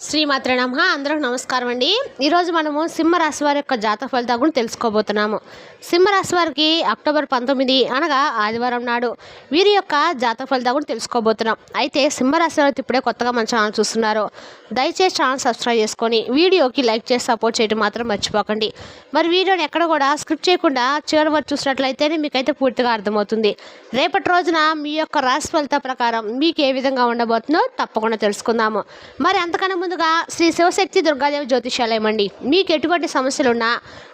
శ్రీమాత్రే నమః. అందరికి నమస్కారం అండి. ఈరోజు మనము సింహరాశి వారి యొక్క జాతక ఫలితాల గురించి తెలుసుకోబోతున్నాము. సింహరాశి వారికి అక్టోబర్ 19 అనగా ఆదివారం నాడు వీరి యొక్క జాతక ఫలితాల గురించి తెలుసుకోబోతున్నాం. అయితే సింహరాశి వారు ఇప్పుడే కొత్తగా మన ఛానల్ చూస్తున్నారు, దయచేసి ఛానల్ సబ్స్క్రైబ్ చేసుకొని వీడియోకి లైక్ చేసి సపోర్ట్ చేయడం మాత్రం మర్చిపోకండి. మరి వీడియోని ఎక్కడ కూడా స్క్రిప్ట్ చేయకుండా చివరి వరకు చూసినట్లయితేనే మీకైతే పూర్తిగా అర్థమవుతుంది. రేపటి రోజున మీ యొక్క రాశి ఫలిత ప్రకారం మీకు ఏ విధంగా ఉండబోతుందో తప్పకుండా తెలుసుకుందాము. మరి అంతకన్నా ముందుగా శ్రీ శివశక్తి దుర్గాదేవి జ్యోతిషాలయం అండి. మీకు ఎటువంటి సమస్యలున్నా,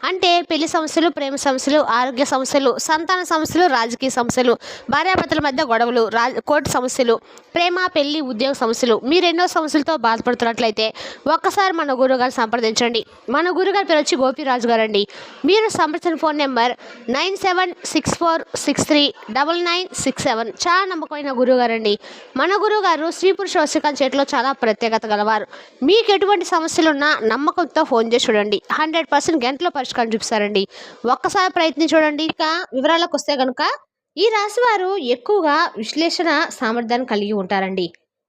అంటే పెళ్లి సమస్యలు, ప్రేమ సమస్యలు, ఆరోగ్య సమస్యలు, సంతాన సమస్యలు, రాజకీయ సమస్యలు, భార్యాభర్తల మధ్య గొడవలు, కోర్టు సమస్యలు, ప్రేమ, పెళ్లి, ఉద్యోగ సమస్యలు, మీరు ఎన్నో సమస్యలతో బాధపడుతున్నట్లయితే ఒక్కసారి మన గురువుగారు సంప్రదించండి. మన గురుగారి పేరు వచ్చి గోపిరాజు గారు అండి. మీరు సంప్రదించిన ఫోన్ నెంబర్ 9764639967. చాలా నమ్మకమైన గురువుగారు అండి. మన గురువుగారు స్త్రీ పురుష వశీకరణ చేతిలో చాలా ప్రత్యేకత గలవారు. మీకు ఎటువంటి సమస్యలున్నా నమ్మకంతో ఫోన్ చేసి చూడండి, 100% గంటలో పరిష్కారం చూపిస్తారండి. ఒక్కసారి ప్రయత్నించి చూడండి. ఇక వివరాలకు వస్తే కనుక ఈ రాశి వారు ఎక్కువగా విశ్లేషణ సామర్థ్యాన్ని కలిగి ఉంటారండి.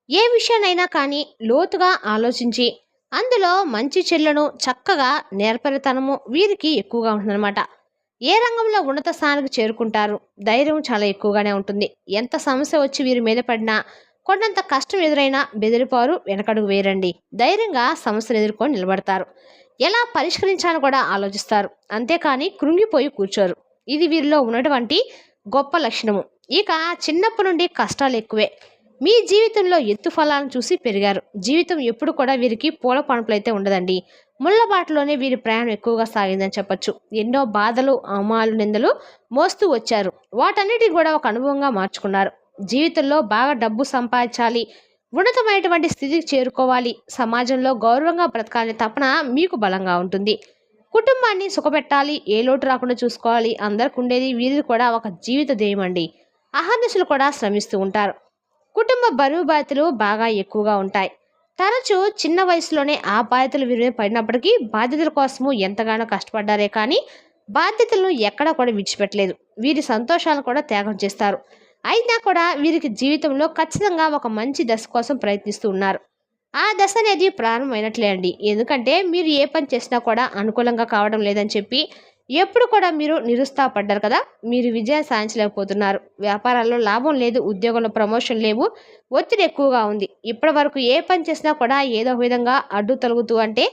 ఏ విషయాన్నైనా కానీ లోతుగా ఆలోచించి అందులో మంచి చెల్లను చక్కగా నేర్పరితనము వీరికి ఎక్కువగా ఉంటుందన్నమాట. ఏ రంగంలో ఉన్నత స్థానానికి చేరుకుంటారు, ధైర్యం చాలా ఎక్కువగానే ఉంటుంది. ఎంత సమస్య వచ్చి వీరి మీద పడినా, కొండంత కష్టం ఎదురైనా బెదిరిపోరు, వెనకడుగు వేరండి. ధైర్యంగా సమస్యలు ఎదుర్కొని నిలబడతారు. ఎలా పరిష్కరించాలని కూడా ఆలోచిస్తారు, అంతేకాని కృంగిపోయి కూర్చోరు. ఇది వీరిలో ఉన్నటువంటి గొప్ప లక్షణము. ఇక చిన్నప్పటి నుండి కష్టాలు ఎక్కువే. మీ జీవితంలో ఎత్తు ఫలాలను చూసి పెరిగారు. జీవితం ఎప్పుడు కూడా వీరికి పూల పణుపులు అయితే ఉండదండి. ముళ్ళబాటలోనే వీరి ప్రయాణం ఎక్కువగా సాగిందని చెప్పొచ్చు. ఎన్నో బాధలు, అవమానాలు, నిందలు మోస్తూ వచ్చారు. వాటన్నిటిని కూడా ఒక అనుభవంగా మార్చుకున్నారు. జీవితంలో బాగా డబ్బు సంపాదించాలి, ఉన్నతమైనటువంటి స్థితికి చేరుకోవాలి, సమాజంలో గౌరవంగా బ్రతకాలని తపన మీకు బలంగా ఉంటుంది. కుటుంబాన్ని సుఖపెట్టాలి, ఏ లోటు రాకుండా చూసుకోవాలి అందరికి ఉండేది వీరిది కూడా ఒక జీవిత ధ్యేయం అండి. అహర్నిశలు కూడా శ్రమిస్తూ ఉంటారు. కుటుంబ బరువు బాధ్యతలు బాగా ఎక్కువగా ఉంటాయి. తరచూ చిన్న వయసులోనే ఆ బాధ్యతలు వీరి మీద పడినప్పటికీ బాధ్యతల కోసము ఎంతగానో కష్టపడ్డారే కానీ బాధ్యతలను ఎక్కడా కూడా విడిచిపెట్టలేదు. వీరి సంతోషాలను కూడా త్యాగం చేస్తారు. అయినా కూడా వీరికి జీవితంలో ఖచ్చితంగా ఒక మంచి దశ కోసం ప్రయత్నిస్తూ ఉన్నారు. ఆ దశ అనేది ప్రారంభమైనట్లే అండి. ఎందుకంటే మీరు ఏ పని చేసినా కూడా అనుకూలంగా కావడం లేదని చెప్పి ఎప్పుడు కూడా మీరు నిరుత్సాహపడ్డారు కదా. మీరు విజయం సాధించలేకపోతున్నారు. వ్యాపారాల్లో లాభం లేదు, ఉద్యోగంలో ప్రమోషన్ లేవు, ఒత్తిడి ఎక్కువగా ఉంది. ఇప్పటి వరకు ఏ పని చేసినా కూడా ఏదో విధంగా అడ్డు తొలగుతూ, అంటే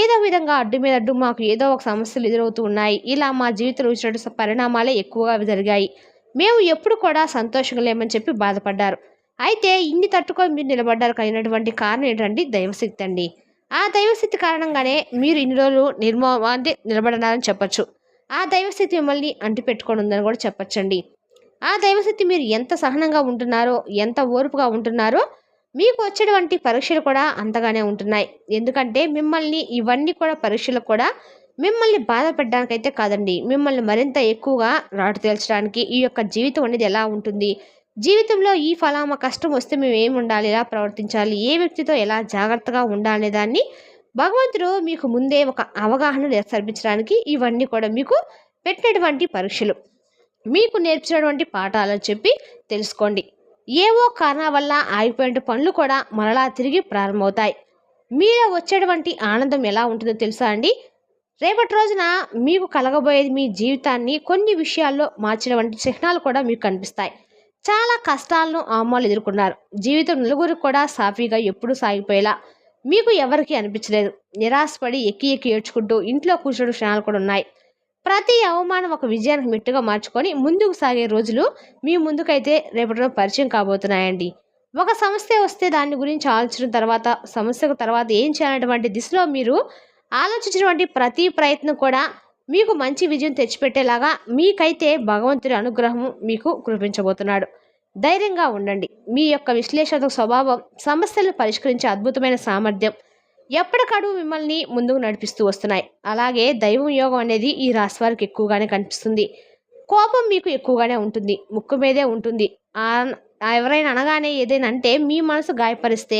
ఏదో విధంగా అడ్డు మీద అడ్డు మాకు ఏదో ఒక సమస్యలు ఎదురవుతూ ఉన్నాయి. ఇలా మా జీవితంలో వచ్చినటువంటి పరిణామాలే ఎక్కువగా జరిగాయి. మేము ఎప్పుడు కూడా సంతోషంగా లేమని చెప్పి బాధపడ్డారు. అయితే ఇన్ని తట్టుకొని మీరు నిలబడ్డారు కలిగినటువంటి కారణం ఏంటంటే దైవశక్తి అండి. ఆ దైవశక్తి కారణంగానే మీరు ఇన్ని రోజులు నిలబడినారని చెప్పచ్చు. ఆ దైవశక్తి మిమ్మల్ని అంటిపెట్టుకొని ఉందని కూడా చెప్పచ్చండి. ఆ దైవశక్తి మీరు ఎంత సహనంగా ఉంటున్నారో, ఎంత ఓర్పుగా ఉంటున్నారో మీకు వచ్చేటువంటి పరీక్షలు కూడా అంతగానే ఉంటున్నాయి. ఎందుకంటే మిమ్మల్ని ఇవన్నీ కూడా పరీక్షలు కూడా మిమ్మల్ని బాధ పెట్టడానికైతే కాదండి, మిమ్మల్ని మరింత ఎక్కువగా రాటు తేల్చడానికి. ఈ యొక్క జీవితం అనేది ఎలా ఉంటుంది, జీవితంలో ఈ ఫలామా కష్టం వస్తే మేము ఏమి ఉండాలి, ఎలా ప్రవర్తించాలి, ఏ వ్యక్తితో ఎలా జాగ్రత్తగా ఉండాలనే దాన్ని భగవంతుడు మీకు ముందే ఒక అవగాహన ఏర్పరచడానికి ఇవన్నీ కూడా మీకు పెట్టినటువంటి పరీక్షలు, మీకు నేర్పించినటువంటి పాఠాలు చెప్పి తెలుసుకోండి. ఏవో కారణాల వల్ల ఆగిపోయిన పనులు కూడా మరలా తిరిగి ప్రారంభమవుతాయి. మీలో వచ్చేటువంటి ఆనందం ఎలా ఉంటుందో తెలుసా అండి. రేపటి రోజున మీకు కలగబోయేది మీ జీవితాన్ని కొన్ని విషయాల్లో మార్చినటువంటి చిహ్నాలు కూడా మీకు కనిపిస్తాయి. చాలా కష్టాలను, అవమానాలు ఎదుర్కొన్నారు. జీవితం నలుగురు కూడా సాఫీగా ఎప్పుడూ సాగిపోయేలా మీకు ఎవరికీ అనిపించలేదు. నిరాశపడి ఎక్కి ఎక్కి ఏడ్చుకుంటూ ఇంట్లో కూర్చోడు క్షణాలు కూడా ఉన్నాయి. ప్రతి అవమానం ఒక విజయానికి మెట్టుగా మార్చుకొని ముందుకు సాగే రోజులు మీ ముందుకైతే రేపటిలో పరిచయం కాబోతున్నాయండి. ఒక సమస్య వస్తే దాని గురించి ఆలోచించిన తర్వాత, సమస్యకు తర్వాత ఏం చేయాలనేటువంటి దిశలో మీరు ఆలోచించినటువంటి ప్రతి ప్రయత్నం కూడా మీకు మంచి విజయం తెచ్చిపెట్టేలాగా మీకైతే భగవంతుడి అనుగ్రహం మీకు కురిపించబోతున్నాడు. ధైర్యంగా ఉండండి. మీ యొక్క విశ్లేషణాత్మక స్వభావం, సమస్యలను పరిష్కరించే అద్భుతమైన సామర్థ్యం ఎప్పటికడుగు మిమ్మల్ని ముందుకు నడిపిస్తూ వస్తున్నాయి. అలాగే దైవం యోగం అనేది ఈ రాశి వారికి ఎక్కువగానే కనిపిస్తుంది. కోపం మీకు ఎక్కువగానే ఉంటుంది, ముక్కు మీదే ఉంటుంది. ఎవరైనా అనగానే ఏదైనా అంటే మీ మనసు గాయపరిస్తే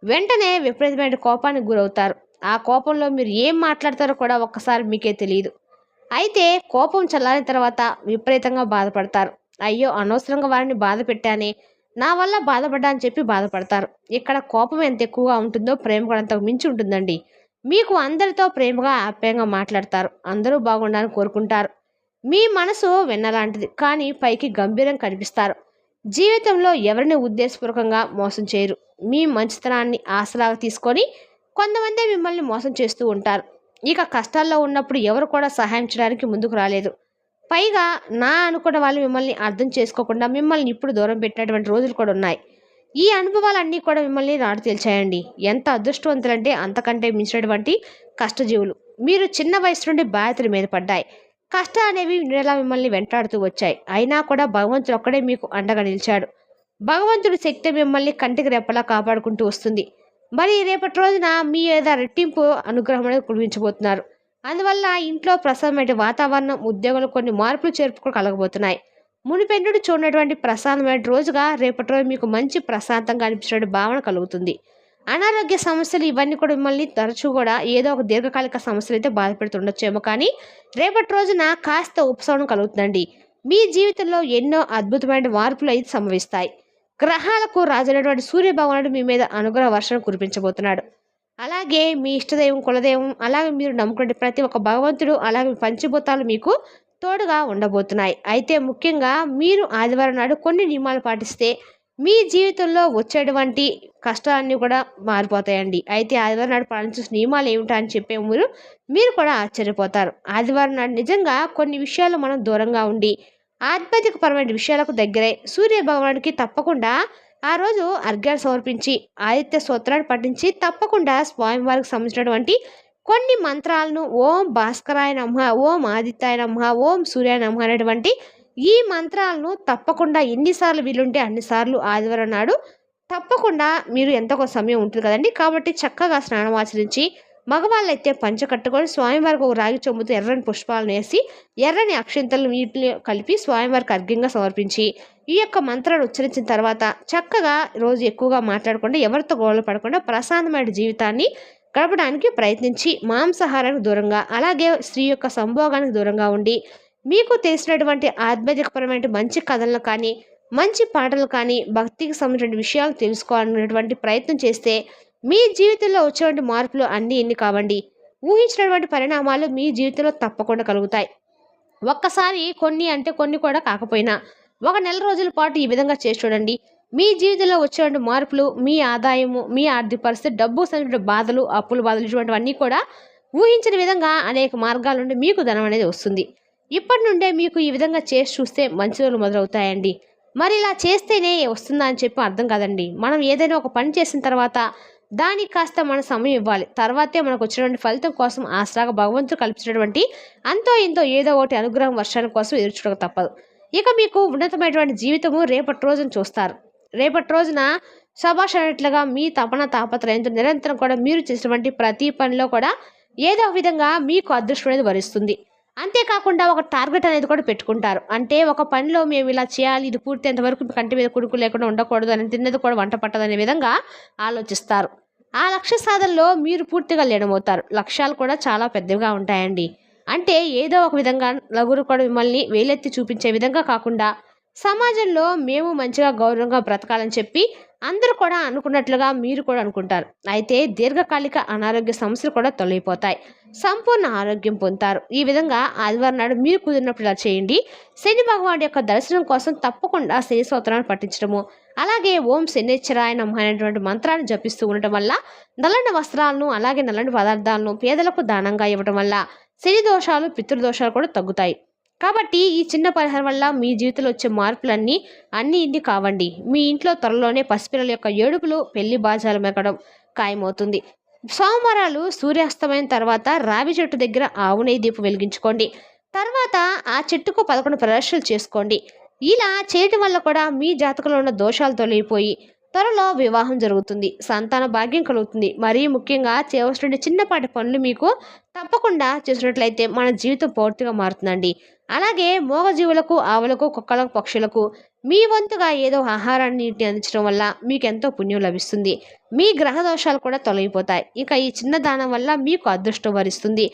వెంటనే విపరీతమైన కోపానికి గురవుతారు. ఆ కోపంలో మీరు ఏం మాట్లాడతారో కూడా ఒక్కసారి మీకే తెలియదు. అయితే కోపం చల్లారిన తర్వాత విపరీతంగా బాధపడతారు. అయ్యో, అనవసరంగా వారిని బాధ పెట్టానే, నా వల్ల బాధపడ్డా అని చెప్పి బాధపడతారు. ఇక్కడ కోపం ఎంత ఎక్కువగా ఉంటుందో ప్రేమ కూడా అంతకు మించి ఉంటుందండి. మీకు అందరితో ప్రేమగా ఆప్యాయంగా మాట్లాడతారు. అందరూ బాగుండాలని కోరుకుంటారు. మీ మనసు వెన్నలాంటిది, కానీ పైకి గంభీరం కనిపిస్తారు. జీవితంలో ఎవరిని ఉద్దేశపూర్వకంగా మోసం చేయరు. మీ మంచితనాన్ని ఆసరాగా తీసుకొని కొంతమంది మిమ్మల్ని మోసం చేస్తూ ఉంటారు. ఇక కష్టాల్లో ఉన్నప్పుడు ఎవరు కూడా సహాయం చేయడానికి ముందుకు రాలేదు. పైగా నా అనుకున్న వాళ్ళు మిమ్మల్ని అర్థం చేసుకోకుండా మిమ్మల్ని ఇప్పుడు దూరం పెట్టినటువంటి రోజులు కూడా ఉన్నాయి. ఈ అనుభవాలన్నీ కూడా మిమ్మల్ని నాటు తేల్చాయండి. ఎంత అదృష్టవంతులంటే అంతకంటే మించినటువంటి కష్టజీవులు. మీరు చిన్న వయసు నుండి బాధ్యతల మీద పడ్డాయి. కష్టాలు అనేవి నెలా మిమ్మల్ని వెంటాడుతూ వచ్చాయి. అయినా కూడా భగవంతుడు ఒక్కడే మీకు అండగా నిలిచాడు. భగవంతుడి శక్తి మిమ్మల్ని కంటికి రెప్పలా కాపాడుకుంటూ వస్తుంది. మరి రేపటి రోజున మీ ఏదో రెట్టింపు అనుగ్రహం అనేది కురిపించబోతున్నారు. అందువల్ల ఇంట్లో ప్రశాంతమైన వాతావరణం, ఉద్యోగంలో కొన్ని మార్పులు చేర్పులు కలగబోతున్నాయి. మునిపెన్నడు చూడనటువంటి ప్రశాంతమైన రోజుగా రేపటి రోజు మీకు మంచి ప్రశాంతంగా అనిపించిన భావన కలుగుతుంది. అనారోగ్య సమస్యలు ఇవన్నీ కూడా మిమ్మల్ని తరచూ కూడా ఏదో ఒక దీర్ఘకాలిక సమస్యలు అయితే బాధపెడుతుండొచ్చేమో, కానీ రేపటి రోజున కాస్త ఉపశమనం కలుగుతుందండి. మీ జీవితంలో ఎన్నో అద్భుతమైన మార్పులు అయితే సంభవిస్తాయి. గ్రహాలకు రాజైనటువంటి సూర్య భగవానుడు మీ మీద అనుగ్రహ వర్షం కురిపించబోతున్నాడు. అలాగే మీ ఇష్టదైవం, కులదైవం, అలాగే మీరు నమ్ముకునే ప్రతి ఒక్క భగవంతుడు, అలాగే పంచభూతాలు మీకు తోడుగా ఉండబోతున్నాయి. అయితే ముఖ్యంగా మీరు ఆదివారం నాడు కొన్ని నియమాలు పాటిస్తే మీ జీవితంలో వచ్చేటువంటి కష్టాలన్నీ కూడా మారిపోతాయండి. అయితే ఆదివారం నాడు పాటించిన నియమాలు ఏమిటా అని చెప్పే మీరు కూడా ఆశ్చర్యపోతారు. ఆదివారం నాడు నిజంగా కొన్ని విషయాలు మనం దూరంగా ఉండి ఆధ్యాత్మికపరమైన విషయాలకు దగ్గరై సూర్య భగవానుడికి తప్పకుండా ఆ రోజు అర్ఘ్యాలు సమర్పించి ఆదిత్య స్తోత్రాన్ని పఠించి తప్పకుండా స్వామివారికి సంబంధించినటువంటి కొన్ని మంత్రాలను ఓం భాస్కరాయ నమః, ఓం ఆదిత్యాయ నమః, ఓం సూర్యాయ నమః అనేటువంటి ఈ మంత్రాలను తప్పకుండా ఎన్నిసార్లు వీలుంటే అన్నిసార్లు ఆదివారం నాడు తప్పకుండా మీరు ఎంతో సమయం ఉంటుంది కదండి. కాబట్టి చక్కగా స్నానం ఆచరించి మగవాళ్ళైతే పంచ కట్టుకొని స్వామివారికి ఒక రాగి చెంబుతో ఎర్రని పుష్పాలను వేసి ఎర్రని అక్షింతలు నీటిని కలిపి స్వామివారికి అర్ఘ్యంగా సమర్పించి ఈ యొక్క మంత్రాలు ఉచ్చరించిన తర్వాత చక్కగా రోజు ఎక్కువగా మాట్లాడకుండా ఎవరితో గొడవలు పడకుండా ప్రశాంతమైన జీవితాన్ని గడపడానికి ప్రయత్నించి మాంసాహారానికి దూరంగా, అలాగే స్త్రీ యొక్క సంభోగానికి దూరంగా ఉండి మీకు తెలిసినటువంటి ఆధ్యాత్మికపరమైన మంచి కథలను కానీ, మంచి పాటలు కానీ, భక్తికి సంబంధించిన విషయాలు తెలుసుకోవాలనేటువంటి ప్రయత్నం చేస్తే మీ జీవితంలో వచ్చేటువంటి మార్పులు అన్నీ ఎన్ని కావండి. ఊహించినటువంటి పరిణామాలు మీ జీవితంలో తప్పకుండా కలుగుతాయి. ఒక్కసారి కొన్ని అంటే కొన్ని కూడా కాకపోయినా ఒక నెల రోజుల పాటు ఈ విధంగా చేసి చూడండి. మీ జీవితంలో వచ్చేటువంటి మార్పులు, మీ ఆదాయము, మీ ఆర్థిక పరిస్థితి, డబ్బు సంబంధించిన బాధలు, అప్పుల బాధలు ఇటువంటివన్నీ కూడా ఊహించిన విధంగా అనేక మార్గాల నుండి మీకు ధనం అనేది వస్తుంది. ఇప్పటి నుండే మీకు ఈ విధంగా చేసి చూస్తే మంచి రోజులు మొదలవుతాయండి. మరి ఇలా చేస్తేనే వస్తుందా అని చెప్పి అర్థం కాదండి. మనం ఏదైనా ఒక పని చేసిన తర్వాత దానికి కాస్త మన సమయం ఇవ్వాలి. తర్వాతే మనకు వచ్చినటువంటి ఫలితం కోసం ఆసరాగా భగవంతుడు కల్పించినటువంటి అంతో ఇంతో ఏదో ఒకటి అనుగ్రహం వర్షాల కోసం ఎదుర్చడం తప్పదు. ఇక మీకు ఉన్నతమైనటువంటి జీవితము రేపటి రోజున చూస్తారు. రేపటి రోజున శభాష్ అన్నట్లుగా మీ తపన తాపత్రయంతో నిరంతరం కూడా మీరు చేసినటువంటి ప్రతి పనిలో కూడా ఏదో ఒక విధంగా మీకు అదృష్టం అనేది వరిస్తుంది. అంతేకాకుండా ఒక టార్గెట్ అనేది కూడా పెట్టుకుంటారు. అంటే ఒక పనిలో మేము ఇలా చేయాలి, ఇది పూర్తయ్యేంత వరకు కంటి మీద కుడుకు లేకుండా ఉండకూడదు, అని తిన్నది కూడా వంట పట్టదు అనే విధంగా ఆలోచిస్తారు. ఆ లక్ష్య సాధనలో మీరు పూర్తిగా లీనమవుతారు. లక్ష్యాలు కూడా చాలా పెద్దవిగా ఉంటాయండి. అంటే ఏదో ఒక విధంగా నలుగురు కూడా మిమ్మల్ని వేలెత్తి చూపించే విధంగా కాకుండా సమాజంలో మేము మంచిగా గౌరవంగా బ్రతకాలని చెప్పి అందరూ కూడా అనుకున్నట్లుగా మీరు కూడా అనుకుంటారు. అయితే దీర్ఘకాలిక అనారోగ్య సమస్యలు కూడా తొలగిపోతాయి. సంపూర్ణ ఆరోగ్యం పొందుతారు. ఈ విధంగా ఆదివారం నాడు మీరు కుదిరినప్పుడు ఇలా చేయండి. శని భగవానుడి యొక్క దర్శనం కోసం తప్పకుండా శని స్తోత్రాన్ని పఠించడము, అలాగే ఓం శనిశ్చరాయ నమః అనేటువంటి మంత్రాన్ని జపిస్తూ ఉండటం వల్ల, నల్లని వస్త్రాలను అలాగే నల్లని పదార్థాలను పేదలకు దానంగా ఇవ్వడం వల్ల శని దోషాలు, పితృదోషాలు కూడా తగ్గుతాయి. కాబట్టి ఈ చిన్న పరిహారం వల్ల మీ జీవితంలో వచ్చే మార్పులన్నీ ఇన్ని కావండి. మీ ఇంట్లో త్వరలోనే పసిపిల్లల యొక్క ఏడుపులు, పెళ్లి బాజాలు మెగడం ఖాయమవుతుంది. సోమవారాలు సూర్యాస్తమైన తర్వాత రావి చెట్టు దగ్గర ఆవు నెయ్యి దీపం వెలిగించుకోండి. తర్వాత ఆ చెట్టుకు 11 ప్రదక్షిణలు చేసుకోండి. ఇలా చేయటం వల్ల కూడా మీ జాతకంలో ఉన్న దోషాలు తొలగిపోయి త్వరలో వివాహం జరుగుతుంది, సంతాన భాగ్యం కలుగుతుంది. మరీ ముఖ్యంగా చేయవలసిన చిన్నపాటి పనులు మీకు తప్పకుండా చేసినట్లయితే మన జీవితం పూర్తిగా మారుతుందండి. అలాగే మూగజీవులకు, ఆవులకు, కుక్కలకు, పక్షులకు మీ వంతుగా ఏదో ఆహారాన్ని, నీటిని అందించడం వల్ల మీకు ఎంతో పుణ్యం లభిస్తుంది. మీ గ్రహ దోషాలు కూడా తొలగిపోతాయి. ఇక ఈ చిన్న దానం వల్ల మీకు అదృష్టం వరిస్తుంది.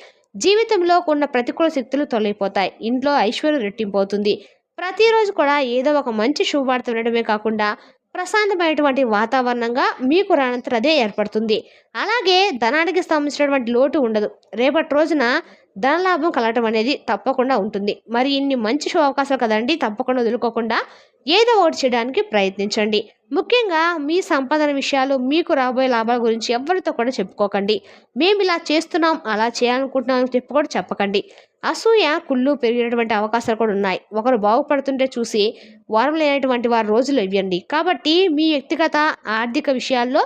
జీవితంలో ఉన్న ప్రతికూల శక్తులు తొలగిపోతాయి. ఇంట్లో ఐశ్వర్యం రెట్టింపోతుంది. ప్రతిరోజు కూడా ఏదో ఒక మంచి శుభవార్త వినడమే కాకుండా ప్రశాంతమైనటువంటి వాతావరణంగా మీకు రానంతట అదే ఏర్పడుతుంది. అలాగే ధనానికి సంబంధించినటువంటి లోటు ఉండదు. రేపటి రోజున ధనలాభం కలగటం అనేది తప్పకుండా ఉంటుంది. మరి ఇన్ని మంచి షో అవకాశాలు కదండీ! తప్పకుండా వదులుకోకుండా ఏదో ఒకటి చేయడానికి ప్రయత్నించండి. ముఖ్యంగా మీ సంపాదన విషయాలు, మీకు రాబోయే లాభాల గురించి ఎవ్వరితో కూడా చెప్పుకోకండి. మేము ఇలా చేస్తున్నాం, అలా చేయాలనుకుంటున్నాం అని చెప్పి కూడా చెప్పకండి. అసూయ, కుళ్ళు పెరిగినటువంటి అవకాశాలు కూడా ఉన్నాయి. ఒకరు బాగుపడుతుంటే చూసి లేనటువంటి వారి రోజులు ఇవ్వండి. కాబట్టి మీ వ్యక్తిగత ఆర్థిక విషయాల్లో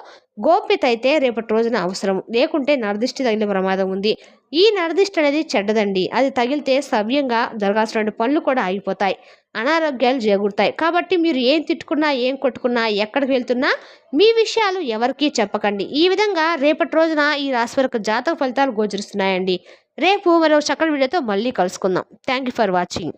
గోప్యత అయితే రేపటి రోజున అవసరం. లేకుంటే నరదిష్టి తగిలే ప్రమాదం ఉంది. ఈ నరదిష్టి అనేది చెడ్డదండి. అది తగిలితే సవ్యంగా జరగాల్సినటువంటి పనులు కూడా ఆగిపోతాయి. అనారోగ్యాలు చేకూరుతాయి. కాబట్టి మీరు ఏం తిట్టుకున్నా, ఏం కొట్టుకున్నా, ఎక్కడికి వెళ్తున్నా మీ విషయాలు ఎవరికీ చెప్పకండి. ఈ విధంగా రేపటి రోజున ఈ రాశి వారికి జాతక ఫలితాలు గోచరిస్తున్నాయండి. రేపు మరో చక్కటి వీడియోతో మళ్ళీ కలుసుకుందాం. Thank you for watching.